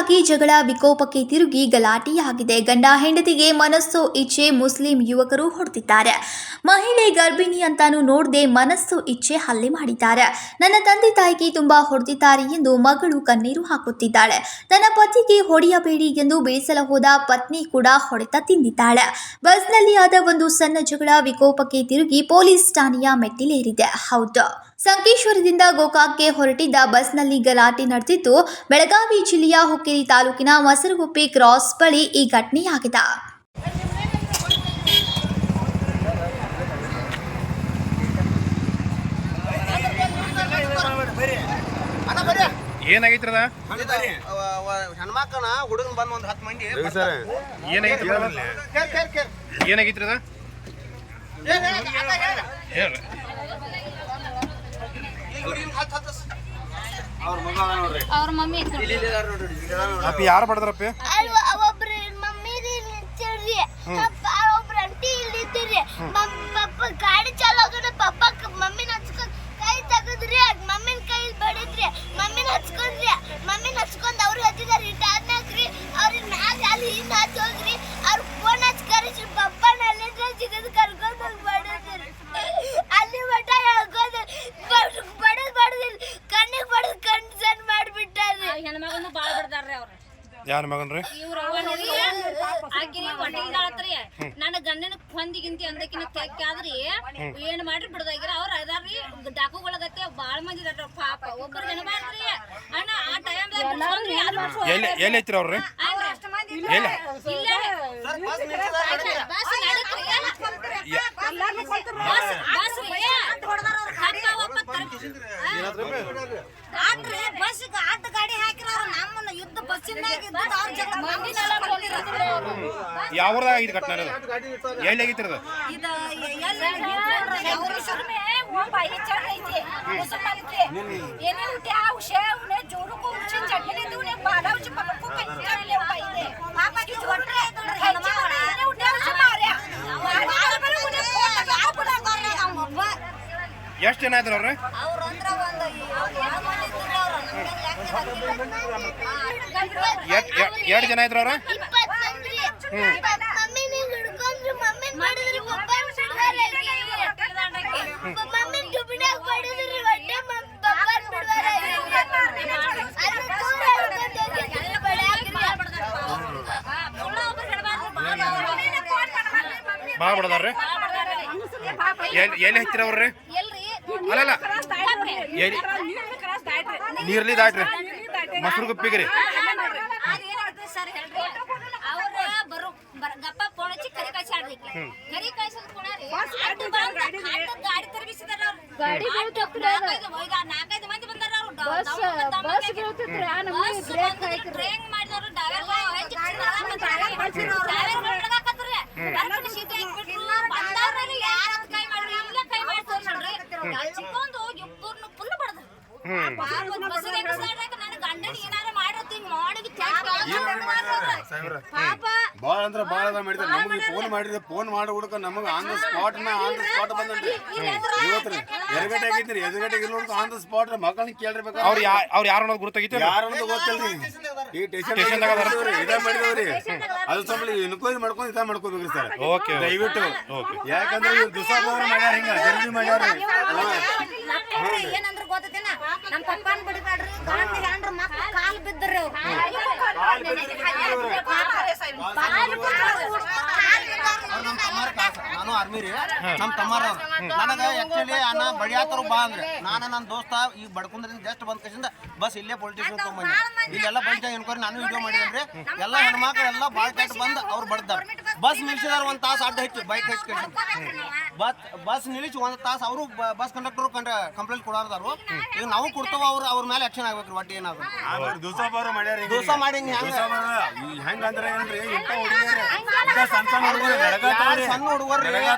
ಹೀಗಾಗಿ ಜಗಳ ವಿಕೋಪಕ್ಕೆ ತಿರುಗಿ ಗಲಾಟೆಯಾಗಿದೆ. ಗಂಡ ಹೆಂಡತಿಗೆ ಮನಸ್ಸು ಇಚ್ಛೆ ಮುಸ್ಲಿಂ ಯುವಕರು ಹೊಡೆದಿದ್ದಾರೆ. ಮಹಿಳೆ ಗರ್ಭಿಣಿ ಅಂತಾನೂ ನೋಡದೆ ಮನಸ್ಸು ಇಚ್ಛೆ ಹಲ್ಲೆ ಮಾಡಿದ್ದಾರೆ. ನನ್ನ ತಂದೆ ತಾಯಿಗೆ ತುಂಬಾ ಹೊಡೆದಿದ್ದಾರೆ ಎಂದು ಮಗಳು ಕಣ್ಣೀರು ಹಾಕುತ್ತಿದ್ದಾಳೆ. ತನ್ನ ಪತಿಗೆ ಹೊಡೆಯಬೇಡಿ ಎಂದು ಬೇಸಲ ಹೋದ ಪತ್ನಿ ಕೂಡ ಹೊಡೆತ ತಿಂದಿದ್ದಾಳೆ. ಬಸ್ನಲ್ಲಿ ಆದ ಒಂದು ಸಣ್ಣ ಜಗಳ ವಿಕೋಪಕ್ಕೆ ತಿರುಗಿ ಪೊಲೀಸ್ ಠಾಣೆಯ ಮೆಟ್ಟಿಲೇರಿದೆ. ಹೌದು, ಸಂಕೇಶ್ವರದಿಂದ ಗೋಕಾಕ್ಗೆ ಹೊರಟಿದ್ದ ಬಸ್ನಲ್ಲಿ ಗಲಾಟೆ ನಡೆದಿದ್ದು. ಬೆಳಗಾವಿ ಜಿಲ್ಲೆಯ ಹುಕ್ಕೇರಿ ತಾಲೂಕಿನ ಮಸರಗುಪ್ಪೆ ಕ್ರಾಸ್ ಬಳಿ ಈ ಘಟನೆಯಾಗಿದೆ. ಏನಾಗೈತ್ರದ ಹೆಣ್ಮಕ್ಕನ ಹುಡುಗನ್ ಬಂದ್ ಒಂದ್ 10 ಮಂದಿ ಏನಾಗೈತ್ರದ ಅವ್ರ ಮಮ್ಮಿ ಅಪ್ಪಿ ಯಾರು ಬಡದ್ರಪ್ಪಿ ಒಬ್ರು ಮಮ್ಮಿ ಒಬ್ರು ಅಂಟಿ ಇಲ್ಲಿದ್ರಿ ಪಪ್ಪ ಗಾಡಿ ಚಾಲೋಗದ ಪಪ್ಪ ಮಮ್ಮಿನ ಹಚ್ಕೊಂಡ್ ಕೈ ತೆಗದ್ರಿ ಮಮ್ಮಿನ ಕೈ ಬಡಿದ್ರಿ ಮಮ್ಮಿನ ಹಚ್ಕೊಂಡ್ ಅವ್ರು ಹಚ್ಚಿದಾರ ಇಟ್ಟ ಆದ್ನಾಗ್ರಿ ಅವ್ರಿಗೆ ಮ್ಯಾಗ ಅಲ್ಲಿ ಹಿಂದ್ ಹಚ್ಚಿ ಹೋಗ್ರಿ ಅವ್ರು ಫೋನ್ ಹಚ್ಚಿ ಕರೆಸಿ ಪಪ್ಪನ ಅಲ್ಲಿಂದ ಸಿಗದ್ ಕರ್ಕೊಂಡ್ ಹೋಗಿ ಬಡಿದ್ರಿ ಅಲ್ಲಿ ಮಠ ಹೇಳ್ಕೋದ್ರಿ ಬಡದಿಲ್ಲ ಕಣ್ಣಿಗೆ ಬಡದ್ ಕಣ್ಣು ಸಣ್ಣ ಮಾಡ್ಬಿಟ್ಟಾರ್ರಿ. ಹೆಣ್ಮಗನು ಬಾಳ ಬಿಡ್ತಾರ್ರಿ ಅವ್ರು. ಯಾರ ಮಗನ್ರಿ ನನ್ನ ಗಂಡನ ಹೊಂದಿಗಿಂತಿ ಅಂದಕಿನ ತೆಕ್ಕಾದ್ರಿ ಏನ್ ಮಾಡ್ರಿ ಬಿಡದಾಗಿರ ಅವ್ರ ಅದಾರ್ರಿ ಡಾಕುಗಳಗತ್ತೆ ಬಾಳ ಮಂದಿ ಇದಾರ ಪಾಪ ಒಬ್ಬರು ಜನಬಾರ್ದ್ರಿ ಅಣ್ಣ ಆ ಟೈಮ್ದಾಗ ಎಲ್ಲಿ ಐತ್ರಿ ಅವ್ರಿ ಬಸ್ ಆಟ ಗಾಡಿ ಹಾಕಿರೋರು ನಮ್ಮನ್ನ ಯುದ್ಧ ಬಸ್ಸಿನಾಗ ಯಾವ್ದಾಗ ಐತಿ ಘಟನೆ ಎಲ್ಲಿ ಆಗೈತಿ ಅದು ಎಷ್ಟು ಜನ ಆಯ್ತು ಅವ್ರಿ ಎರಡು ಜನ ಇದ್ರ ಅವ್ರ ಭಾಳ ಬಡದಾರ್ರಿ ಎಲ್ಲಿ ಹಚ್ಚಿರವ್ರಿ ಅಲ್ಲಲ್ಲ ನೀರ್ಲಿ ದಾಟ್ರಿ ಮೊಸರು ಗುಪ್ಪಿಗ್ರಿ ಗಪ್ಪ ಫೋನ್ ಹಚ್ಚಿ ಕರಿ ಕಳ್ಸಾಡ್ರಿ ಕರಿ ಕಳ್ಸೋದ್ ಗಾಡಿ ತರಬಿಸಿದಾರ ನಾಲ್ಕೈದು ಮಂದಿ ಬಂದಾರ ಟ್ರೈನ್ ಮಾಡಿದವ್ರು ಕೈ ಮಾಡ್ರಿ ಇಲ್ಲ ಕೈ ಮಾಡಿ ತೋರ್ಸ್ರಿ ಚಿಕ್ಕೊಂದು ಹೋಗಿ ಇಬ್ಬರನ್ನು ಫುಲ್ ಬಡದ್ರು ನನ್ನ ಗಂಡನ ಏನಾರ ಮಾಡಿರ್ತೀನಿ ಬಾಳ ಅಂದ್ರ ಬಾಳ ಮಾಡಿದ್ರೆ ನಮಗೆ ಫೋನ್ ಮಾಡಿದ್ರೆ ಫೋನ್ ಮಾಡಿ ಹುಡುಕ ನಮಗೆ ಆನ್ ದ ಸ್ಪಾಟ್ ಬಂದ್ರಿ ಇವತ್ರಿ ಎದುರುಗಡೆ ಆಗೈತ್ರಿ ಎದುರುಗಡೆ ಇರೋದು ಆನ್ ದ ಸ್ಪಾಟ್ ಮಕ್ಕಳನ್ನ ಕೇಳಿರ್ಬೇಕು ಅವ್ರು ಯಾರು ಅನ್ನೋದು ಗುರುತಾಗಿತ್ತು ಯಾರು ಅನ್ನೋದು ಗೊತ್ತಿಲ್ರಿ ಈ ಸ್ಟೇಷನ್ ಇದ ಮಾಡಿದವ್ರಿ ಅದು ಸ್ವಲ್ಪ ಎನ್ಕ್ವೈರಿ ಮಾಡ್ಕೊಂಡು ಇದ ಮಾಡ್ಕೋಬೇಕ್ರಿ ಸರ್ ಓಕೆ ದಯವಿಟ್ಟು ಯಾಕಂದ್ರೆ ಇವ್ರು ದುಸಾಬವ್ರು ಮಾಡ್ಯಾರ ಹಿಂಗ ಜಲ್ದಿ ಮಾಡ್ಯಾರ ಏನಂದ್ರ ಗೊತ್ತೇನ ನಮ್ಮ ಪಪ್ಪನ ಬಿಡಬೇಡ್ರಿ ಗಂಡ ಹೆಂಡ್ರ ಮಕ್ಕಳು ಕಾಲು ಬಿದ್ದರ್ರಿ ನಾನು ಆರ್ಮಿ ರೀ ನಮ್ ತಮ್ಮಾರ ನನಗ ಆಕ್ಚುಲಿ ಅನ್ನ ಬಡಿಯಾತರು ಬಾ ಅಂದ್ರೆ ನಾನು ನನ್ನ ದೋಸ್ತ ಈಗ ಬಡ್ಕೊಂಡ್ರಿಂದ ಜಸ್ಟ್ ಬಂದ ಕಸಿಂದ ಬಸ್ ಇಲ್ಲೇ ಪೊಲಿಟಿಷನ್ ತಗೊಂಬಂದಿ ಇಲ್ಲೆಲ್ಲ ಬಸ್ ಎನ್ಕ್ವೈರಿ ನಾನು ವಿಡಿಯೋ ಮಾಡಿದ್ರೆ ಎಲ್ಲ ಹೆಣ್ಮಕ್ಳು ಎಲ್ಲ ಬಾಳ ಕೆಟ್ಟ ಬಂದು ಅವ್ರು ಬಡ್ದಾರ ಬಸ್ ನಿಲ್ಸಿದಾರ ಒಂದ್ ತಾಸು ಅಡ್ಡ ಹಚ್ಚಿ ಬೈಕ್ ಹಚ್ಚಿ ಬಸ್ ನಿಲ್ಲಿಸಿ ಒಂದ್ ತಾಸು ಅವರು ಬಸ್ ಕಂಡಕ್ಟರ್ ಕಂಪ್ಲೇಂಟ್ ಕೊಡಾರ್ದಾರು ಈಗ ನಾವು ಕೊಡ್ತಾವ ಅವ್ರ ಮೇಲೆ ಆಕ್ಷನ್ ಆಗ್ಬೇಕ್ರಿ ಒಟ್ಟು ಏನಾದ್ರು ದೋಸ ಮಾಡಿ ಹೆಂಗಂದ್ರೆ ಏನ್ರಿ ಇಂಥ ಹುಡುಗಿಯರು ಸಣ್ಣ ಹುಡುಗರು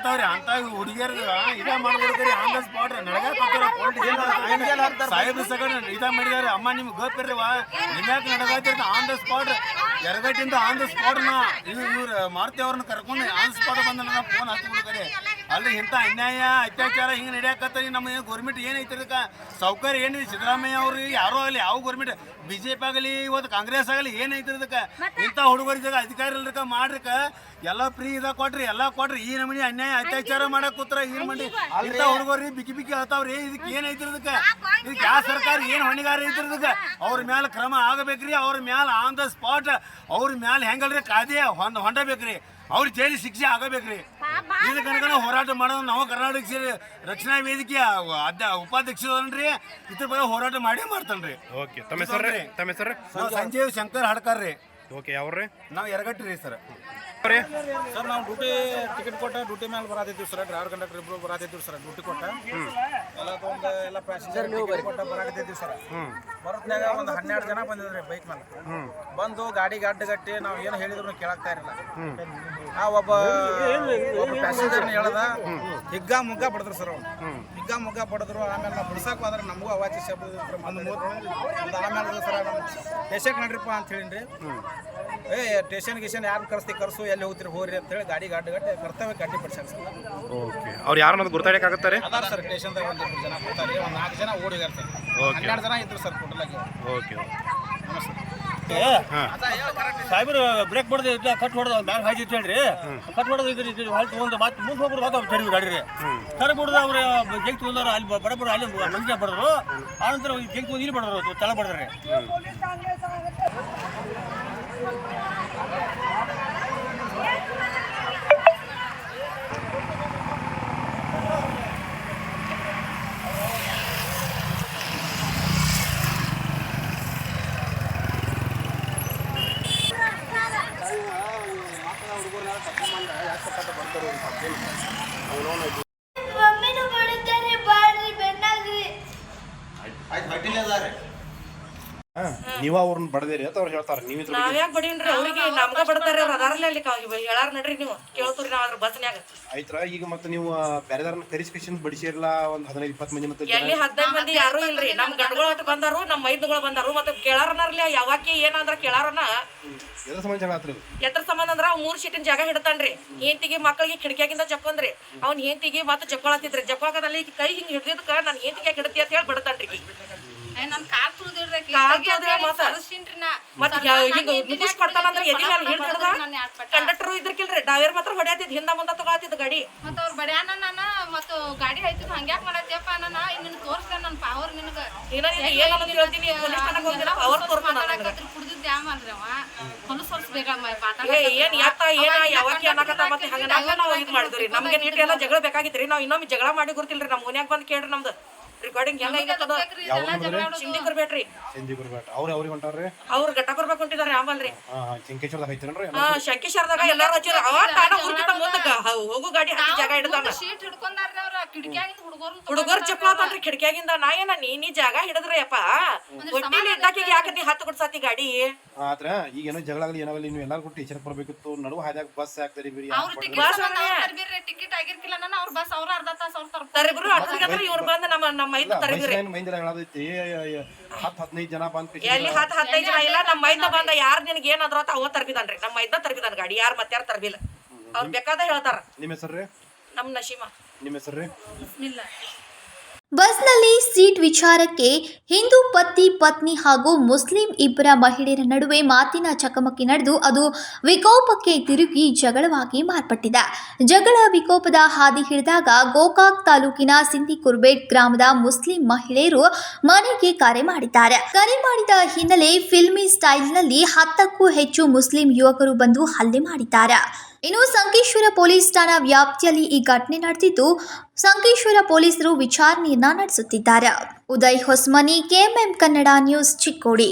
ಅಂತ ಹುಡುಗಿಯರ್ ಇದ ಮಾಡ್ಬಿಡ್ತೀರಿ ಆನ್ ದ ಸ್ಪಾಟ್ ಸಾಹೇಬ್ರ ಸಗಡ್ ಇದ ಮಾಡಿದಾರೆ ಅಮ್ಮ ನಿಮ್ಗೆ ಗೊತ್ತಿರ್ರಿವಾ ನಿಮ್ಯಾಕೆ ನಡಗಾತಿರ್ತ ಆನ್ ದ ಸ್ಪಾಟ್ ಎರಗಟ್ಟಿಂದ ಆನ್ ದ ಸ್ಪಾಟ್ ಇವ್ರು ಮಾರುತಿ ಅವ್ರನ್ನ ಕರ್ಕೊಂಡು ಆನ್ ಸ್ಪಾಟ್ ಬಂದ ಫೋನ್ ಹಚ್ಚಿಬಿಡ್ತಾರೆ ಅಲ್ರಿ ಇಂಥ ಅನ್ಯಾಯ ಅತ್ಯಾಚಾರ ಹಿಂಗೆ ನಡೆಯಕತ್ತರಿ. ನಮ್ಮ ಗೌರ್ಮೆಂಟ್ ಏನೈತಿ ಇದಕ್ಕೆ ಸೌಕರ್ಯ ಏನು? ಸಿದ್ದರಾಮಯ್ಯ ಅವ್ರು ಯಾರೋ ಆಗಲಿ, ಯಾವ ಗೌರ್ಮೆಂಟ್ BJP ಆಗಲಿ ಇವತ್ತು ಕಾಂಗ್ರೆಸ್ ಆಗಲಿ ಏನೈತಿ ಇದಕ್ಕೆ? ಇಂಥ ಹುಡುಗರಿದಾಗ ಅಧಿಕಾರ ಇಲ್ದಕ್ಕ ಮಾಡ್ರಿಕ ಎಲ್ಲ ಫ್ರೀ ಇದಾಗ ಕೊಟ್ರಿ, ಎಲ್ಲ ಕೊಟ್ರಿ. ಈ ನಮೂನಿ ಅನ್ಯಾಯ ಅತ್ಯಾಚಾರ ಮಾಡಕ್ ಕೂತ್ರ ಏನು ಮಾಡಿ ಇಂಥ ಹುಡುಗರಿ ಬಿಕ್ಕಿ ಬಿಕ್ಕಿ ಹೇಳ್ತಾವ್ರಿ. ಇದಕ್ಕೆ ಏನೈತಿ ಇದಕ್ಕೆ? ಇದಕ್ಕೆ ಯಾವ ಸರ್ಕಾರ ಏನು ಹೊಣೆಗಾರ ಐತಿ ಇದಕ್ಕೆ? ಅವ್ರ ಮ್ಯಾಲ ಕ್ರಮ ಆಗಬೇಕ್ರಿ. ಅವ್ರ ಮ್ಯಾಲ ಆನ್ ದ ಸ್ಪಾಟ್ ಅವ್ರ ಮ್ಯಾಲ ಹೆಂಗಲ್ರಿ ಕಾಯ್ದೆ ಹೊಂಡಬೇಕ್ರಿ. ಅವ್ರ ಜೈಲಿ ಶಿಕ್ಷೆ ಆಗಬೇಕ್ರಿ. ಇದಕ್ಕೆ ಕನಕನ ಹೋರಾಟ ಮಾಡೋದು ನಾವು ಕರ್ನಾಟಕ ರಕ್ಷಣಾ ವೇದಿಕೆ ಉಪಾಧ್ಯಕ್ಷರನ್ರಿ. ಇದ್ರ ಬಗ್ಗೆ ಹೋರಾಟ ಮಾಡೇ ಮಾಡ್ತಾನ್ರಿ. ಓಕೆ, ತಮ್ಮ ಹೆಸರು? ತಮ್ಮ ಹೆಸರು? ನಾವು ಸಂಜೀವ್ ಶಂಕರ್ ಹಡ್ಕರ್ ರೀ. ಓಕೆ, ಯಾವ್ರಿ? ನಾವು ಎರಗಟ್ಟಿ ರೀ ಸರ್. ಸರ್ ನಾವು ಡ್ಯೂಟಿ ಟಿಕೆಟ್ ಕೊಟ್ಟ ಡ್ಯೂಟಿ ಮೇಲೆ ಬರಾತಿದ್ದೀವಿ ಸರ್. ಡ್ರೈವರ್ ಕಂಡಕ್ಟರ್ ಇಬ್ರು ಬರಾತಿದ್ದೀವಿ ಸರ್. ಡ್ಯೂಟಿ ಕೊಟ್ಟ ಎಲ್ಲ ತೊಗೊಂಡು ಎಲ್ಲ ಪ್ಯಾಸೆಂಜರ್ ಕೊಟ್ಟ ಬರಾಕತ್ತಿದ್ದೀವಿ ಸರ್. ಬರೋತ್ನಾಗ ಒಂದು 12 ಜನ ಬಂದಿದ್ರಿ ಬೈಕ್ ಮೇಲೆ. ಬಂದು ಗಾಡಿ ಗಟ್ಟಿ ನಾವು ಏನು ಹೇಳಿದ್ರು ಕೇಳಾಕ್ತಾ ಇರಲಿಲ್ಲ. ಆ ಒಬ್ಬ ಪ್ಯಾಸೆಂಜರ್ನ ಹೇಳ್ದ ಹಿಗ್ಗ ಮುಗ್ಗ ಬಡದ್ರು ಸರ್. ಅವ್ನು ಹಿಗ್ಗ ಮುಗ್ಗ ಬಡದ್ರು. ಆಮೇಲೆ ನಾವು ಬಿಡ್ಸಕ್ಕೆ ಹೋದ್ರೆ ನಮಗೂ ಅವಾಜಿ ಶಬ್ದ ಒಂದು ಆಮೇಲೆ ಸರ್ ಪೇಷಂಟ್ ನಡ್ರಿಪ್ಪ ಅಂತ ಹೇಳಿನ್ರಿ. ಸ್ಟೇಷನ್ ಗಿಷನ್ ಯಾರು ಕರ್ಸು ಎಲ್ಲಿ ಹೋಗ್ತೀರಿ ಹೋಗ್ರಿ ಅಂತ ಹೇಳಿ ಗಾಡಿ ಗಟ್ಟಿ ಕರ್ತವ್ಯ ಗಟ್ಟಿ ಪಡಿಸ್ಯಾರ ಸರ್. ಓಕೆ, ಅವ್ರು ಯಾರನ್ನೋದು ಗುರ್ತಾಡಕ್ಕಾಗತ್ತಾರೆ? ಅದಾರ ಸರ್ ಸ್ಟೇಷನ್ದಾಗ ಒಂದು 2 ಜನ ಕೂತಾರೆ. ಒಂದು 4 ಜನ ಓಡಿಗಾರ ಸರ್. 12 ಜನ ಇದ್ರು ಸರ್ ಟೋಟಲ್ ಆಗಿ. ಓಕೆ, ಸಾಹೇಬ್ರು ಬ್ರೇಕ್ ಹೊಡೆದು ಕಟ್ ಹೊಡೆದು ಮ್ಯಾಗ ಹಾಯ್ತು ಹೇಳ್ರಿ. ಕಟ್ ಹೊಡೆದು ಇದು ಹಾಕಿ ಒಂದು ಮಾತು ಮುಂದೆ ಹೋಗ್ಬಿಡು ಮಾತು ತಡಿ ಗಾಡಿ ರೀ. ತಡೆ ಬಿಡೋದು ಅವ್ರು ಜಂಗ್ ತೊಗೊಂಡವ್ರು ಅಲ್ಲಿ ಬಡಬಡ ಅಲ್ಲಿ ಮಂಜ ಬಡದ್ರು. ಆನಂತರ ಜಂಗ್ ತೊಗೊಂಡು ಇಲ್ಲಿ ಬಡದ್ರು ತಳ ಬಡ್ರಿ. ಮಮ್ಮಿನೂ ಬಡಿತಾರೆ ಬಾಳ್ರಿ ಬೆನ್ನಾಗ್ರಿ. ಆಯ್ತು ಹಟ್ಟಿಲೆ ಅದಾರೆ. ನೀವು ಅವ್ರನ್ನ ಬಡದೇರಿ ಅಂತ ಅವ್ರು ಹೇಳ್ತಾರೆ. ನೀವು ಇದ್ರ ನಾವ್ ಯಾಕೆ ಬಡೀನ್ರಿ? ಅವ್ರಿಗೆ ನಮ್ಗ ಬಡತಾರ ಅದಾರಲ್ಲ ಅಲ್ಲಿ ಹೇಳಾರ ನಡ್ರಿ. ನೀವು ಕೇಳ್ತೀರಿ ನಾವ್ ಅದ್ರ ಬಸ್ನ್ಯಾಗ ಆಯ್ತರ. ಈಗ ಮತ್ತೆ ನೀವು ಬೇರೆದಾರನ್ನ ಕರಿಸ್ಕೇಶನ್ ಬಡಿಸಿರಲ್ಲ ಒಂದು 15-20 ಮಂದಿ ಮತ್ತೆ ಎಲ್ಲಿ 15 ಮಂದಿ ಯಾರು ಇಲ್ರಿ. ನಮ್ ಗಂಡುಗಳು ಅಟ್ ಬಂದಾರು, ನಮ್ ಮೈದ್ಗಳು ಬಂದಾರು. ಮತ್ತೆ ಕೇಳಾರನರ್ಲಿ ಯಾವಾಕಿ ಏನಂದ್ರ ಕೇಳಾರನ ಎದ್ರ ಸಂಬಂಧ ಜಗಳ ಆತ್ರಿ? ಎದ್ರ ಸಂಬಂಧ ಅಂದ್ರ ಅವ್ 3 ಸೀಟಿನ ಜಾಗ ಹಿಡ್ತಾನ್ರಿ. ಹೆಂತಿಗೆ ಮಕ್ಕಳಿಗೆ ಕಿಟಕಿಯಾಗಿಂದ ಜಕ್ಕೊಂದ್ರಿ. ಅವ್ನ ಹೆಂತಿಗೆ ಮತ್ತೆ ಜಕ್ಕೊಳತಿದ್ರಿ. ಜಕ್ಕೊಳಕದಲ್ಲಿ ಕೈ ಹಿಂಗ್ ಹಿಡ್ದಿದ್ಕ ನನ್ ಹೆಂತಿಗೆ ಹಿಡ್ತಿ ಅಂತ ಹೇಳಿ ಬಿಡ್ತಾನ್ರಿ. ನನ್ ಕಾಲ್ ತುಳಿದಿಡ್ರಿ ಮುಗಿಸ್ಕೊಡ್ತಾನಂದ್ರ ಎದಿ ಮೇಲೆ ಹಿಡ್ದ ಕಂಡಕ್ಟರ್ ಇದ್ರಕಿಲ್ರಿ. ಡ್ರೈವರ್ ಮಾತ್ರ ಹೊಡ್ಯಾತಿದ್ ಹಿಂದ ಮುಂದ ತಗೊಳತಿದ್ ಗಾಡಿ. ಮತ್ತ ಅವ್ರ ಬಡ್ಯಾನ ನಾನ ಮತ್ತ ಗಾಡಿ ಆಯ್ತು ಹಂಗ್ಯಾಕ್ ಮಾಡತ್ಯಪ್ಪ ನಾನ ನಿನ್ ತೋರ್ಸ್ದೆ ನನ್ ಪವರ್ ನಿನಗ ಹೇಳ್ತೀನಿ ಪೊಲೀಸ್ ತನಕ ಹೋಗಿಲ್ಲ ಅವ್ರ ಕುಡ್ದಿದ್ದ ಯಾಮಲ್ರಿ ಅವ ಹೊಲಸ್ ಹೊಲಸ್ಬೇಕ ಏನ್ ಯಾಕ ಏನ ಯಾವಾಗ ಅನ್ನಕತ್ತ ಮತ್ತೆ ಹಂಗ ನಾವು ಇದ್ ಮಾಡಿದ್ರಿ. ನಮ್ಗೆ ನೀಟ್ ಎಲ್ಲ ಜಗಳ ಬೇಕಾಗಿತ್ರಿ. ನಾವ್ ಇನ್ನೊಮ್ಮೆ ಜಗಳ ಮಾಡಿ ಗೊತ್ತಿಲ್ರಿ. ನಮ್ ಮನ್ಯಾಗ ಬಂದ್ ಕೇಳ್ರಿ ನಮ್ದು ರೆಕಾರ್ಡಿಂಗ್ ಹೆಂಗಾಗಿತ್ತದ. ಸಿಂಧಿಕರ್ ಬೇಟ್ರಿ ಅವ್ರಿಗೆ ಹೊಂಟಾರ್ರಿ. ಅವ್ರು ಘಟಕರ್ಬೇಕು ಹೊಂಟಿದಾರೆ ಆಮಲ್ರಿ. ಶಂಕೇಶ್ವರದಾಗ ಐತೇನ್ರಿ? ಶಂಕೇಶ್ವರದಾಗ ಎಲ್ಲಾರು ಹಚ್ಚಿರ. ಅವ ತಾನ ಊರ್ಕಿಂತ ಮುಂದಕ್ಕ ಹೋಗು ಗಾಡಿ ಹತ್ತಿ ಜಾಗ ಹಿಡ್ದಾನ. ಶೀಟ್ ಹಿಡ್ಕೊಂಡಾರ್ರಿ ಅವ್ರ ಕಿಟಕಿಯಾಗಿಂದ ಹುಡುಗರು ಚಪ್ಪಾತನ್ರಿ ಕಿಟಕಿಯಾಗಿಂದ. ನಾ ಏನ ನೀ ಜಾಗ ಹಿಡಿದ್ರೆ ಯಪ್ಪ ಒಟ್ಟಿಲಿ ಇದ್ದಾಕಿಗೆ ಯಾಕೆ ನೀ ಹತ್ತು ಗುಡ್ಸಾತಿ ಗಾಡಿ? ಆದ್ರ ಈಗ ಏನೋ ಜಗಳ ಆಗಲಿ ಏನಾಗಲಿ ನೀವು ಎಲ್ಲಾರು ಕೊಟ್ಟು ಟೀಚರ್ ಬರ್ಬೇಕಿತ್ತು. ನಡುವ ಹಾದ್ಯಾಗ ಬಸ್ ಹಾಕ್ತಾರಿ ಬಿರಿ. ಟಿಕೆಟ್ ಆಗಿರ್ಕಿಲ್ಲ ನಾನು ಅವ್ರ ಬಸ್ ಅವ್ರ ಅರ್ಧ ತಾಸ ಅವ್ರ ತರಿಬ್ರು ಅಟ್ಲಿಗಂದ್ರ ಇವ್ರು ಬಂದು ನಮ್ಮ ಮೈದ ತರಿಬ್ರಿ. ಮೈಂದೆಲ್ಲ ಹೇಳದೈತಿ 10-15 ಜನ ಬಂದ್ ಎಲ್ಲಿ 10-15 ಜನ ಇಲ್ಲ. ನಮ್ಮ ಮೈದ ಬಂದ ಯಾರು ನಿನಗೆ ಏನಾದ್ರು ಅಂತ ಅವ ತರ್ಬಿದಾನ್ರಿ. ನಮ್ಮ ಮೈದ ತರ್ಬಿದಾನ ಗಾಡಿ. ಯಾರು ಮತ್ತೆ ಯಾರು ತರ್ಬಿಲ್ಲ. ಅವ್ರು ಬೇಕಾದ ಹೇಳ್ತಾರ. ನಿಮ್ಮ ಹೆಸರ್ರಿ? ನಮ್ ನಶೀಮಾ. ನಿಮ್ಮ ಹೆಸರ್ರಿ? ಇಲ್ಲ. ಬಸ್ನಲ್ಲಿ ಸೀಟ್ ವಿಚಾರಕ್ಕೆ ಹಿಂದೂ ಪತ್ನಿ ಹಾಗೂ ಮುಸ್ಲಿಂ ಇಬ್ಬರ ಮಹಿಳೆಯರ ನಡುವೆ ಮಾತಿನ ಚಕಮಕಿ ನಡೆದು ಅದು ವಿಕೋಪಕ್ಕೆ ತಿರುಗಿ ಜಗಳವಾಗಿ ಮಾರ್ಪಟ್ಟಿದೆ. ಜಗಳ ವಿಕೋಪದ ಹಾದಿ ಹಿಡಿದಾಗ ಗೋಕಾಕ್ ತಾಲೂಕಿನ ಸಿಂಧಿಕುರ್ಬೇಟ್ ಗ್ರಾಮದ ಮುಸ್ಲಿಂ ಮಹಿಳೆಯರು ಮನೆಗೆ ಕರೆ ಮಾಡಿದ್ದಾರೆ. ಕರೆ ಮಾಡಿದ ಹಿನ್ನೆಲೆ ಫಿಲ್ಮಿ ಸ್ಟೈಲ್ನಲ್ಲಿ 10ಕ್ಕೂ ಹೆಚ್ಚು ಮುಸ್ಲಿಂ ಯುವಕರು ಬಂದು ಹಲ್ಲೆ ಮಾಡಿದ್ದಾರೆ. ಇನ್ನು ಸಂಕೇಶ್ವರ ಪೊಲೀಸ್ ಠಾಣಾ ವ್ಯಾಪ್ತಿಯಲ್ಲಿ ಈ ಘಟನೆ ನಡೆದಿದ್ದು ಸಂಕೇಶ್ವರ ಪೊಲೀಸರು ವಿಚಾರಣೆಯನ್ನ ನಡೆಸುತ್ತಿದ್ದಾರೆ. Uday Hosmani, KMM Kannada news, Chikkodi.